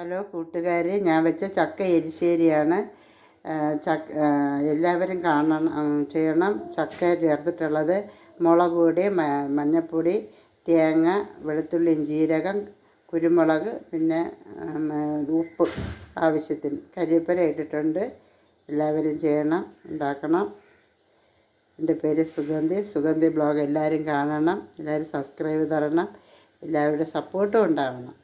Hello കൂട്ടുകാരെ, ഞാൻ വെച്ച ചക്ക എരിശ്ശേരിയാണ്. എല്ലാവരും ചെയ്യണം. ചക്ക ചേർത്തിട്ടുള്ളത് മുളക് പൊടി, മഞ്ഞൾപ്പൊടി, തേങ്ങ, വെളുത്തുള്ളിയും ജീരകം, കുരുമുളക്, പിന്നെ ഉപ്പ് ആവശ്യത്തിന്, കരിവേപ്പില ഇട്ടിട്ടുണ്ട്. എല്ലാവരും ചെയ്യണം, ഉണ്ടാക്കണം. എൻ്റെ പേര് സുഗന്ധി ബ്ലോഗ്. എല്ലാവരും കാണണം, എല്ലാവരും സബ്സ്ക്രൈബ് തരണം, എല്ലാവരുടെ സപ്പോർട്ടും ഉണ്ടാവണം.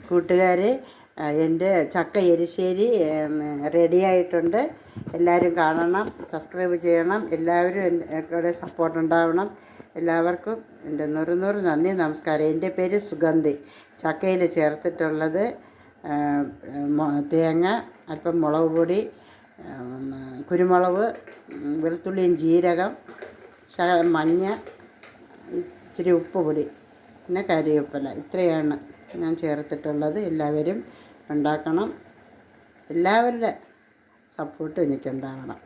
കൂട്ടുകാരെ, എൻ്റെ ചക്ക എരിശ്ശേരി റെഡി ആയിട്ടുണ്ട്. എല്ലാവരും കാണണം, സബ്സ്ക്രൈബ് ചെയ്യണം. എല്ലാവരും എൻ്റെ സപ്പോർട്ട് ഉണ്ടാവണം. എല്ലാവർക്കും എൻ്റെ നൂറ് നന്ദി, നമസ്കാരം. എൻ്റെ പേര് സുഗന്ധി. ചക്കയിൽ ചേർത്തിട്ടുള്ളത് തേങ്ങ, അല്പം മുളക് പൊടി, കുരുമുളക്, വെളുത്തുള്ളിയും ജീരകം, മഞ്ഞ, ഇച്ചിരി ഉപ്പ് പൊടി, പിന്നെ കരിവേപ്പില. ഇത്രയാണ് ഞാൻ ചേർത്തിട്ടുള്ളത്. എല്ലാവരും ഉണ്ടാക്കണം. എല്ലാവരുടെ സപ്പോർട്ട് എനിക്കുണ്ടാകണം.